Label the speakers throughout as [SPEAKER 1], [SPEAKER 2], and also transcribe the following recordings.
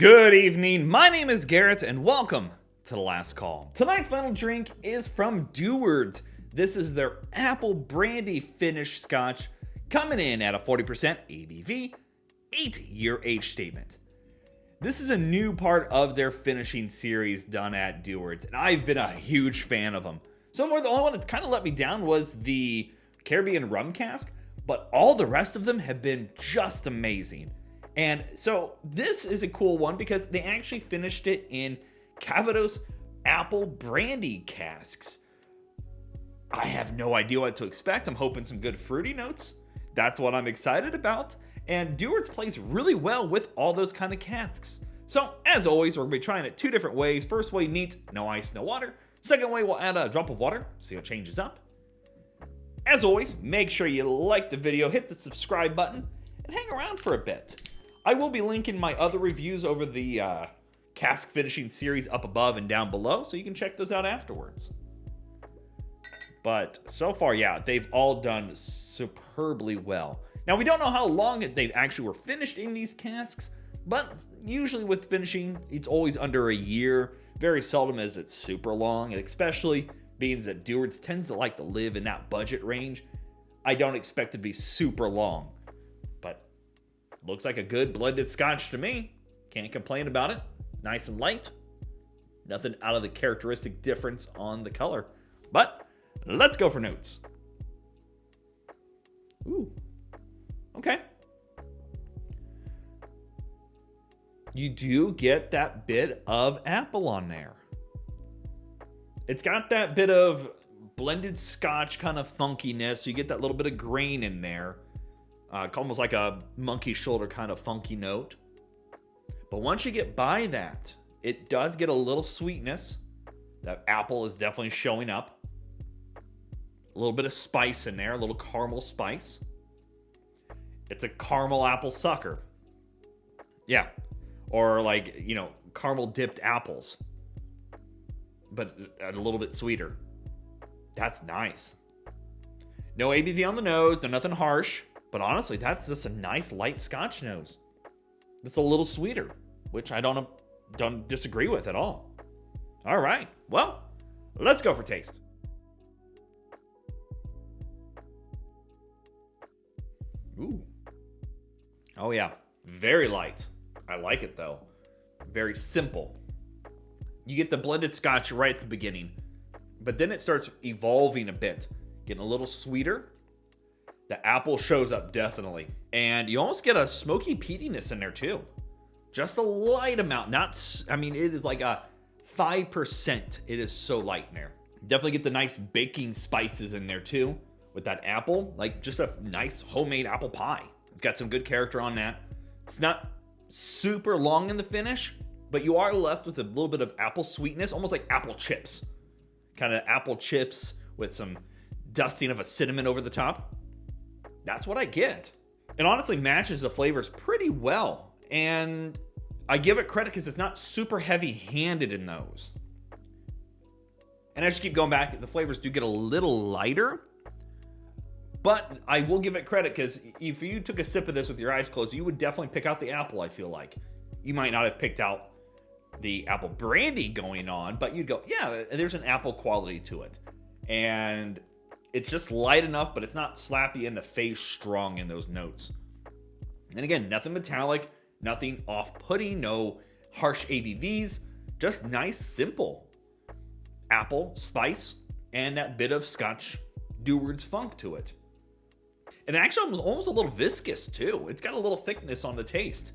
[SPEAKER 1] Good evening, my name is Garrett and welcome to The Last Call. Tonight's final drink is from Dewars. This is their apple brandy finished scotch coming in at a 40% ABV, 8-year age statement. This is a new part of their finishing series done at Dewars, and I've been a huge fan of them. So far, the only one that's kind of let me down was the Caribbean rum cask, but all the rest of them have been just amazing. And so this is a cool one because they actually finished it in Cavados apple brandy casks. I have no idea what to expect. I'm hoping some good fruity notes. That's what I'm excited about. And Dewars plays really well with all those kind of casks. So as always, we're going to be trying it two different ways. First way, neat, no ice, no water. Second way, we'll add a drop of water, see how it changes up. As always, make sure you like the video, hit the subscribe button, and hang around for a bit. I will be linking my other reviews over the cask finishing series up above and down below, so you can check those out afterwards. But so far, yeah, they've all done superbly well. Now, we don't know how long they actually were finished in these casks, but usually with finishing, it's always under a year. Very seldom is it super long, and especially being that Dewars tends to like to live in that budget range, I don't expect it to be super long. But looks like a good blended scotch to me. Can't complain about it. Nice and light. Nothing out of the characteristic difference on the color. But let's go for notes. Ooh. Okay. You do get that bit of apple on there. It's got that bit of blended scotch kind of funkiness. You get that little bit of grain in there. Almost like a monkey shoulder kind of funky note. But once you get by that, it does get a little sweetness. That apple is definitely showing up. A little bit of spice in there, a little caramel spice. It's a caramel apple sucker. Yeah. Or like, caramel dipped apples. But a little bit sweeter. That's nice. No ABV on the nose, no nothing harsh. But honestly, that's just a nice light scotch nose. It's a little sweeter, which I don't disagree with at all. All right, well, let's go for taste. Ooh. Oh yeah, very light. I like it though. Very simple. You get the blended scotch right at the beginning, but then it starts evolving a bit, getting a little sweeter. The apple shows up definitely, and you almost get a smoky peatiness in there too. Just a light amount. It is like a 5%. It is so light in there. Definitely get the nice baking spices in there too with that apple, like just a nice homemade apple pie. It's got some good character on that. It's not super long in the finish, but you are left with a little bit of apple sweetness, almost like apple chips. Kind of apple chips with some dusting of a cinnamon over the top. That's what I get. It honestly matches the flavors pretty well. And I give it credit because it's not super heavy-handed in those. And as you keep going back, the flavors do get a little lighter. But I will give it credit because if you took a sip of this with your eyes closed, you would definitely pick out the apple, I feel like. You might not have picked out the apple brandy going on, but you'd go, yeah, there's an apple quality to it. And it's just light enough, but it's not slappy in the face strong in those notes. And again, nothing metallic, nothing off-putting, no harsh ABVs, just nice, simple apple, spice, and that bit of Scotch Dewars funk to it. And actually, it was almost a little viscous too. It's got a little thickness on the taste.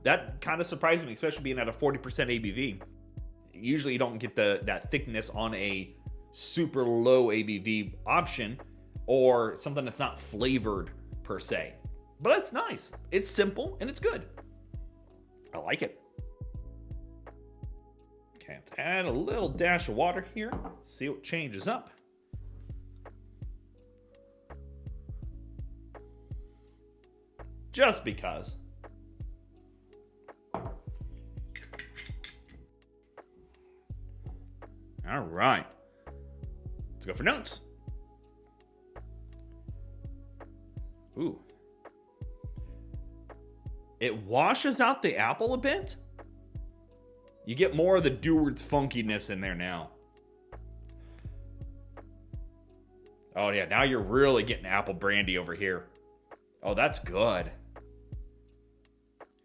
[SPEAKER 1] That kind of surprised me, especially being at a 40% ABV. Usually you don't get that thickness on a super low ABV option or something that's not flavored per se. But it's nice. It's simple and it's good. I like it. Okay, let's add a little dash of water here. See what changes up. Just because. All right. Let's go for notes. Ooh. It washes out the apple a bit, You get more of the Dewar's funkiness in there now. Oh yeah, now you're really getting apple brandy over here. Oh, that's good.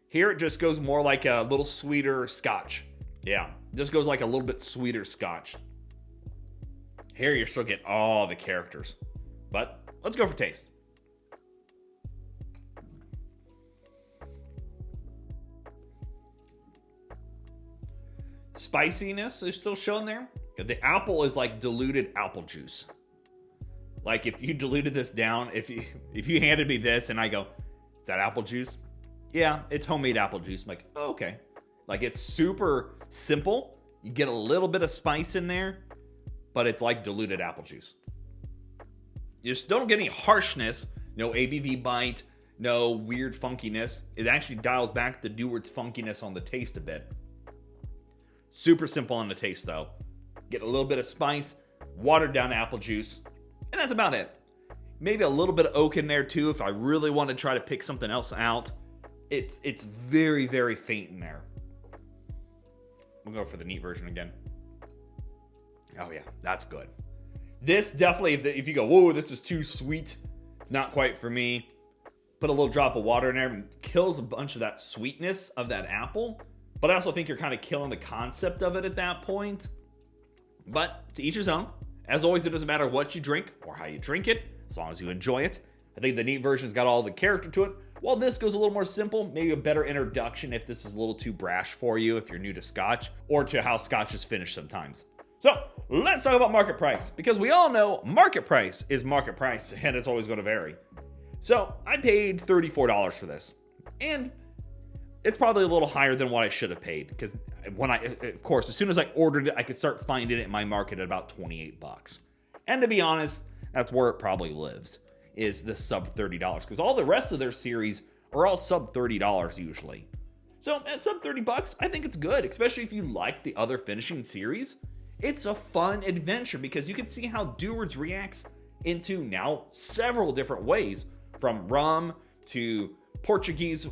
[SPEAKER 1] Here it just goes more like a little sweeter Scotch. Yeah, just goes like a little bit sweeter Scotch. Here you're still getting all the characters. But let's go for taste. Spiciness is still shown there. The apple is like diluted apple juice. Like if you diluted this down, if you handed me this and I go, is that apple juice? Yeah, it's homemade apple juice. I'm like, oh, okay. Like it's super simple. You get a little bit of spice in there, but it's like diluted apple juice. You just don't get any harshness, no ABV bite, no weird funkiness. It actually dials back the Dewar's funkiness on the taste a bit. Super simple on the taste though. Get a little bit of spice, watered down apple juice, and that's about it. Maybe a little bit of oak in there too if I really want to try to pick something else out. It's very, very faint in there. We'll go for the neat version again. Oh yeah, that's good. This definitely, if you go, whoa, this is too sweet, it's not quite for me, put a little drop of water in there and kills a bunch of that sweetness of that apple. But I also think you're kind of killing the concept of it at that point. But to each his own. As always, it doesn't matter what you drink or how you drink it, as long as you enjoy it. I think the neat version's got all the character to it. While this goes a little more simple, maybe a better introduction if this is a little too brash for you, if you're new to Scotch, or to how Scotch is finished sometimes. So, let's talk about market price, because we all know market price is market price, and it's always going to vary. So, I paid $34 for this, and it's probably a little higher than what I should have paid, because of course, as soon as I ordered it, I could start finding it in my market at about 28 bucks. And to be honest, that's where it probably lives, is the sub $30, because all the rest of their series are all sub $30 usually. So at sub 30 bucks, I think it's good, especially if you like the other finishing series. It's a fun adventure because you can see how Dewar's reacts into now several different ways, from rum to Portuguese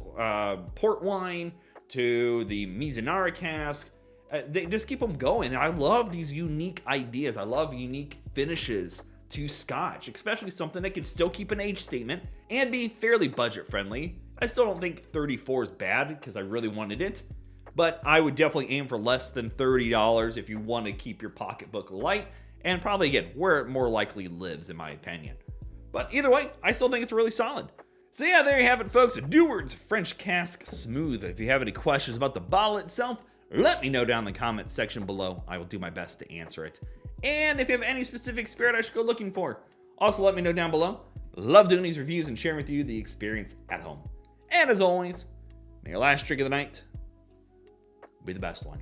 [SPEAKER 1] port wine to the Mizunara cask. They just keep them going. And I love these unique ideas. I love unique finishes to Scotch, especially something that can still keep an age statement and be fairly budget friendly. I still don't think 34 is bad because I really wanted it, but I would definitely aim for less than $30 if you want to keep your pocketbook light, and probably again where it more likely lives in my opinion. But either way, I still think it's really solid. So yeah, there you have it, folks. Dewar's French Cask Smooth. If you have any questions about the bottle itself, let me know down in the comments section below. I will do my best to answer it. And if you have any specific spirit I should go looking for, also let me know down below. Love doing these reviews and sharing with you the experience at home. And as always, may your last drink of the night be the best one.